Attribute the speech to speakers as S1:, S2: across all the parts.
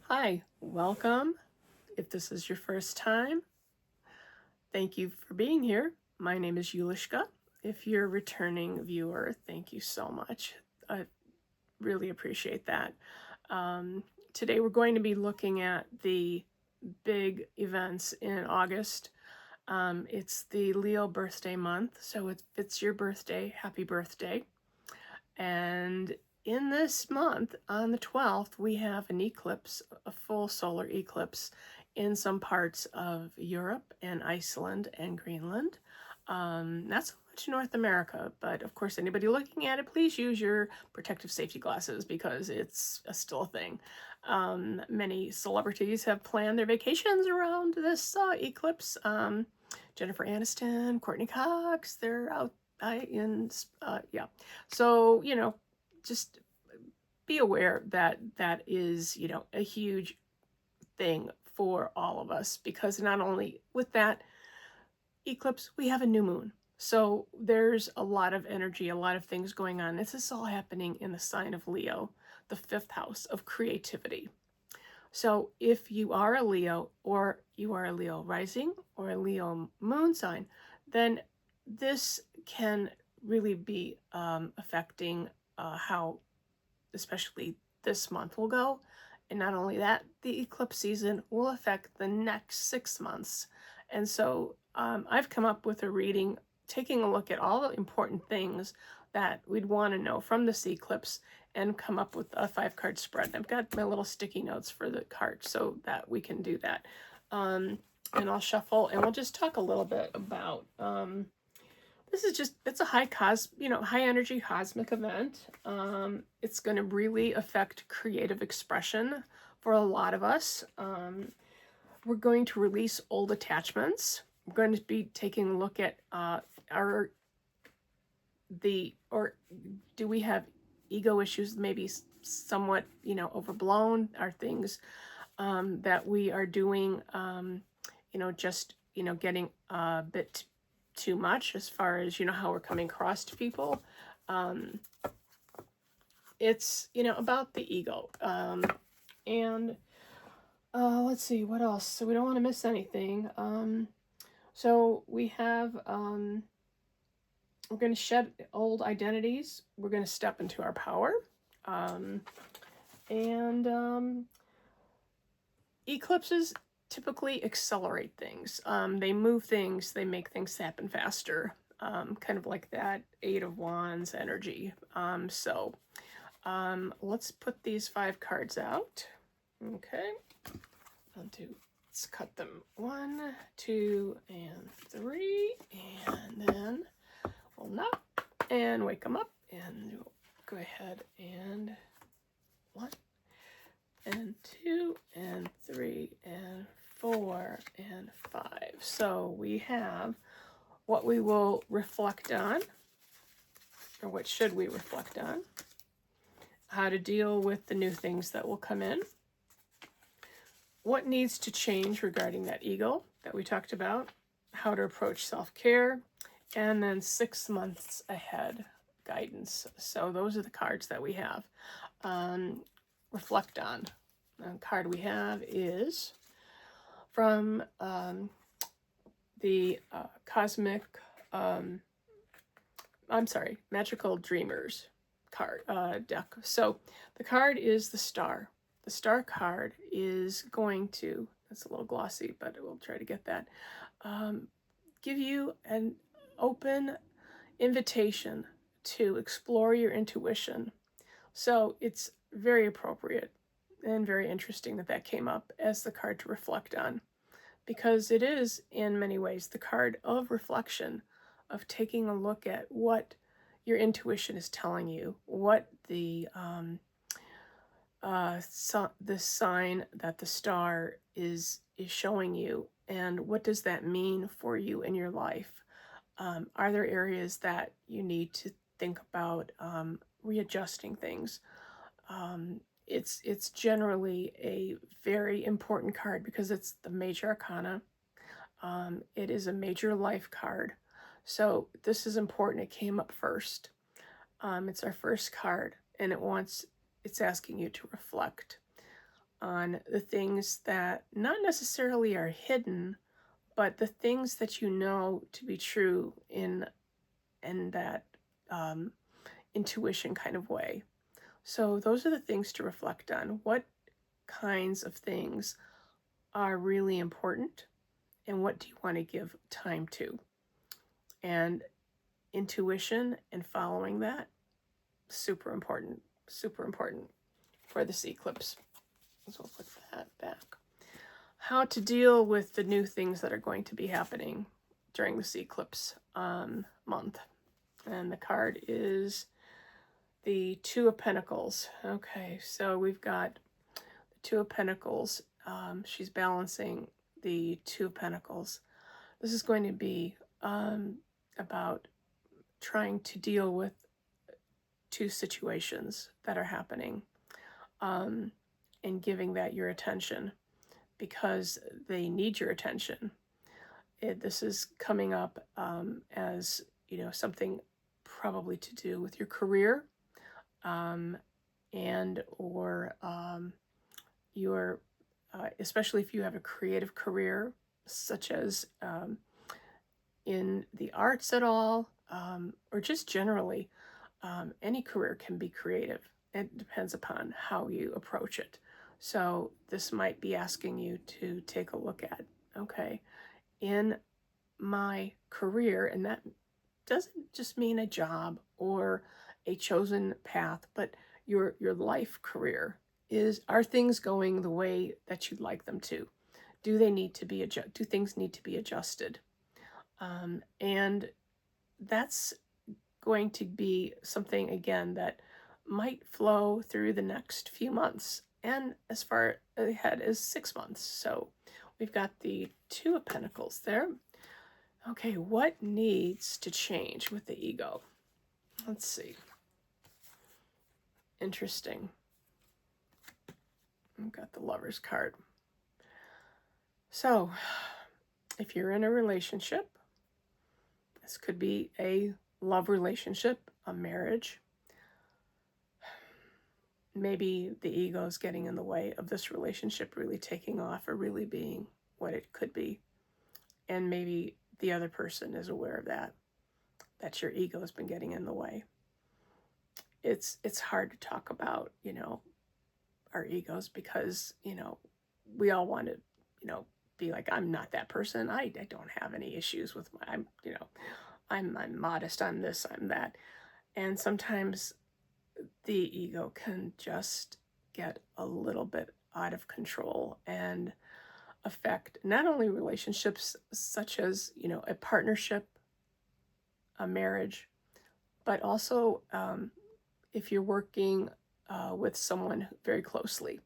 S1: Hi, welcome. If this is your first time, thank you for being here. My name is Yulishka. If you're a returning viewer, thank you so much. I really appreciate that. Today we're going to be looking at the big events in August. It's the Leo birthday month, so if it's your birthday, happy birthday. And in this month, on the 12th, we have an eclipse, a full solar eclipse in some parts of Europe and Iceland and Greenland. Not so much North America, but of course, anybody looking at it, please use your protective safety glasses because it's still a thing. Many celebrities have planned their vacations around this eclipse. Jennifer Aniston, Courtney Cox, they're out yeah. So, just be aware that that is, a huge thing for all of us because not only with that eclipse, we have a new moon. So there's a lot of energy, a lot of things going on. This is all happening in the sign of Leo, the fifth house of creativity. So if you are a Leo or you are a Leo rising or a Leo moon sign, then this can really be affecting how especially this month will go. And not only that, the eclipse season will affect the next 6 months. And so I've come up with a reading taking a look at all the important things that we'd want to know from this eclipse and come up with a 5-card spread. And I've got my little sticky notes for the cards so that we can do that. And I'll shuffle and we'll just talk a little bit about this is just, it's a high energy cosmic event. It's going to really affect creative expression for a lot of us. We're going to release old attachments. We're going to be taking a look at do we have ego issues, maybe somewhat, overblown? Are things that we are doing, getting a bit too much as far as, how we're coming across to people? It's, about the ego. And let's see, what else? So we don't want to miss anything. So we have, we're going to shed old identities. We're going to step into our power. And eclipses typically accelerate things. They move things, they make things happen faster. Kind of like that 8 of Wands energy. Let's put these 5 cards out. Okay. Let's cut them 1, 2, and 3, and then we'll knock and wake them up, and we'll go ahead and 1 and 2 and 3 and 4 and 5. So we have what we will reflect on, or what should we reflect on, how to deal with the new things that will come in, what needs to change regarding that ego that we talked about, how to approach self-care, and then 6 months ahead guidance. So those are the cards that we have. Reflect on. The card we have is from the Magical Dreamers card deck. So the card is the Star. The Star card is going to, it's a little glossy, but we'll try to get that, give you an open invitation to explore your intuition. So it's very appropriate and very interesting that that came up as the card to reflect on, because it is in many ways the card of reflection, of taking a look at what your intuition is telling you, what the sign that the star is showing you, and what does that mean for you in your life. Are there areas that you need to think about readjusting things? It's generally a very important card because it's the major arcana. It is a major life card. So this is important. It came up first. It's our first card, and it's asking you to reflect. on the things that not necessarily are hidden, but the things that you know to be true in that intuition kind of way. So those are the things to reflect on. What kinds of things are really important, and what do you want to give time to? And intuition and following that, super important for this eclipse. So we'll put that back. How to deal with the new things that are going to be happening during this eclipse month. And the card is the Two of Pentacles. Okay, so we've got the Two of Pentacles. She's balancing the Two of Pentacles. This is going to be about trying to deal with two situations that are happening, and giving that your attention because they need your attention. This is coming up as, something probably to do with your career, and or your, especially if you have a creative career, such as in the arts at all, or just generally. Any career can be creative. It depends upon how you approach it. So this might be asking you to take a look at, okay, in my career, and that doesn't just mean a job or a chosen path, but your life career are things going the way that you'd like them to? Do they need to be do things need to be adjusted? And that's going to be something, again, that might flow through the next few months and as far ahead as 6 months. So we've got the Two of Pentacles there. Okay, what needs to change with the ego? Let's see. Interesting. I've got the Lover's card. So if you're in a relationship, this could be a love relationship, a marriage. Maybe the ego is getting in the way of this relationship really taking off or really being what it could be. And maybe the other person is aware of that your ego has been getting in the way. It's hard to talk about, our egos because, we all want to, be like, I'm not that person. I don't have any issues with I'm modest, I'm this, I'm that. And sometimes the ego can just get a little bit out of control and affect not only relationships such as, a partnership, a marriage, but also if you're working with someone very closely,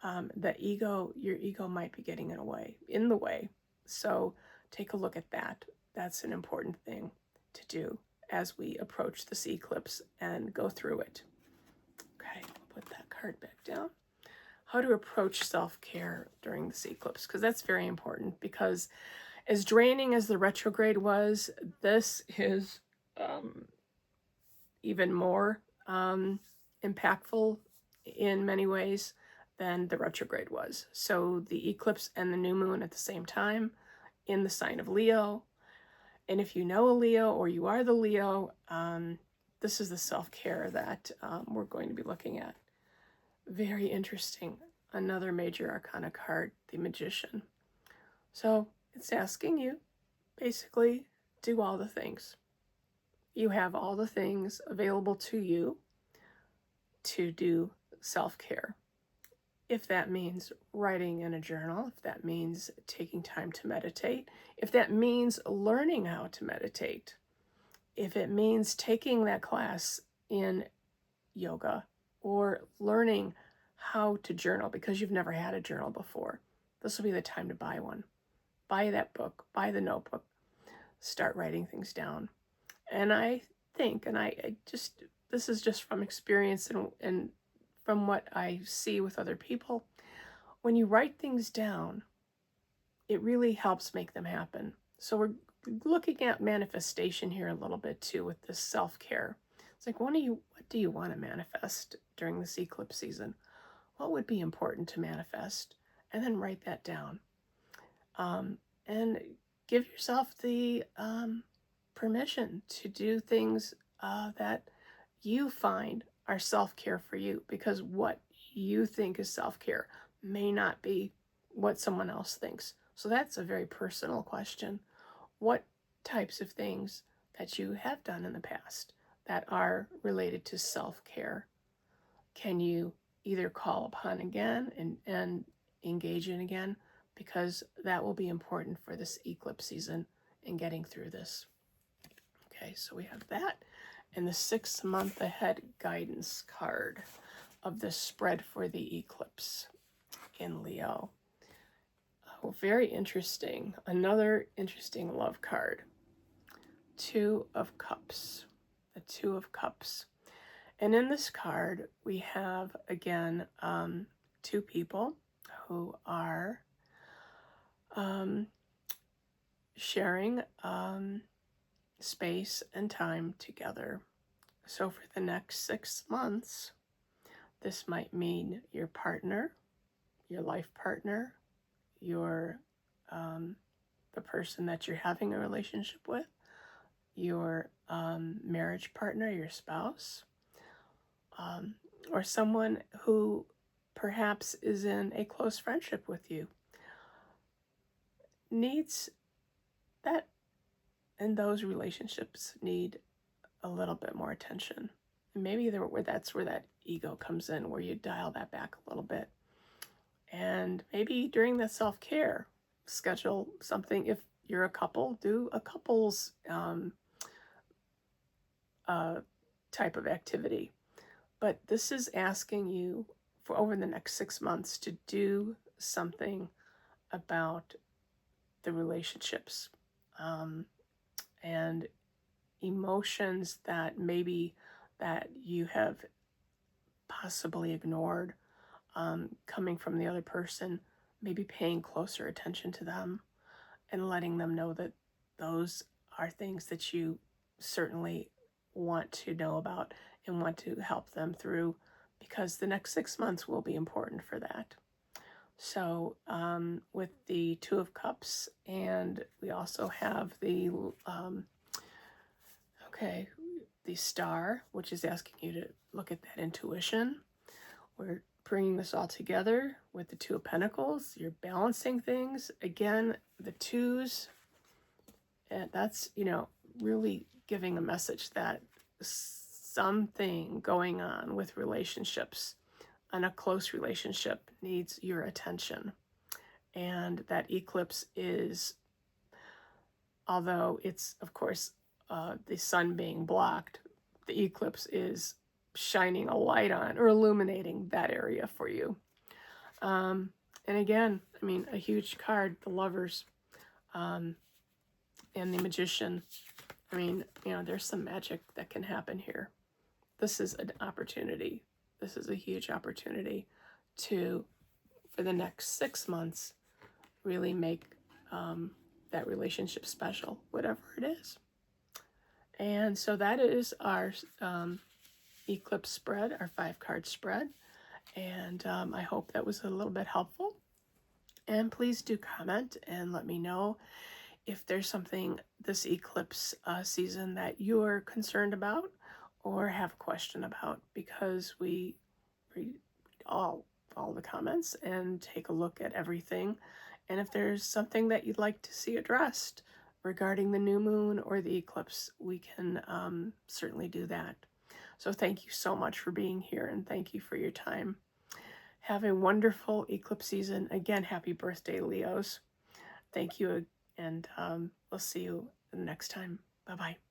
S1: your ego might be getting in the way. So take a look at that. That's an important thing to do as we approach this eclipse and go through it. Okay, I'll put that card back down. How to approach self-care during this eclipse, because that's very important, because as draining as the retrograde was, this is even more impactful in many ways than the retrograde was. So the eclipse and the new moon at the same time in the sign of Leo. And if you know a Leo or you are the Leo, this is the self-care that we're going to be looking at. Very interesting. Another major arcana card, the Magician. So it's asking you, basically, do all the things. You have all the things available to you to do self-care. If that means writing in a journal, if that means taking time to meditate, if that means learning how to meditate, if it means taking that class in yoga or learning how to journal because you've never had a journal before, this will be the time to buy one. Buy that book, buy the notebook, start writing things down. And I think, this is just from experience and from what I see with other people, when you write things down, it really helps make them happen. So we're looking at manifestation here a little bit too with this self-care. It's like, what do you want to manifest during this eclipse season? what would be important to manifest, and then write that down. And give yourself the permission to do things that you find are self-care for you, because what you think is self-care may not be what someone else thinks. So that's a very personal question. What types of things that you have done in the past that are related to self-care can you either call upon again and engage in again, because that will be important for this eclipse season and getting through this. Okay, so we have that. And the 6 month ahead guidance card of the spread for the eclipse in Leo. Oh, very interesting. Another interesting love card. 2 of Cups. The 2 of Cups. And in this card, we have, again, 2 people who are sharing space and time together. So for the next 6 months, this might mean your partner, your life partner, your the person that you're having a relationship with, your marriage partner, your spouse, or someone who perhaps is in a close friendship with you, needs that, and those relationships need a little bit more attention. And maybe that's where that ego comes in, where you dial that back a little bit. And maybe during that self-care, schedule something. If you're a couple, do a couple's type of activity. But this is asking you for over the next 6 months to do something about the relationships and emotions that maybe that you have possibly ignored coming from the other person, maybe paying closer attention to them and letting them know that those are things that you certainly want to know about and want to help them through, because the next 6 months will be important for that. So with the 2 of Cups, and we also have the the Star, which is asking you to look at that intuition. We're bringing this all together with the 2 of Pentacles. You're balancing things. Again, the 2s, and that's, really giving a message that something going on with relationships, and a close relationship, needs your attention. And that eclipse is, although it's, of course, the sun being blocked, the eclipse is shining a light on or illuminating that area for you. And again, a huge card, the Lovers and the Magician. There's some magic that can happen here. This is an opportunity. This is a huge opportunity to, for the next 6 months, really make that relationship special, whatever it is. And so that is our eclipse spread, our 5-card spread. And I hope that was a little bit helpful. And please do comment and let me know if there's something this eclipse season that you're concerned about or have a question about, because we read all the comments and take a look at everything. And if there's something that you'd like to see addressed regarding the new moon or the eclipse, we can certainly do that. So thank you so much for being here, and thank you for your time. Have a wonderful eclipse season. Again, happy birthday, Leos. Thank you, and we'll see you next time. Bye-bye.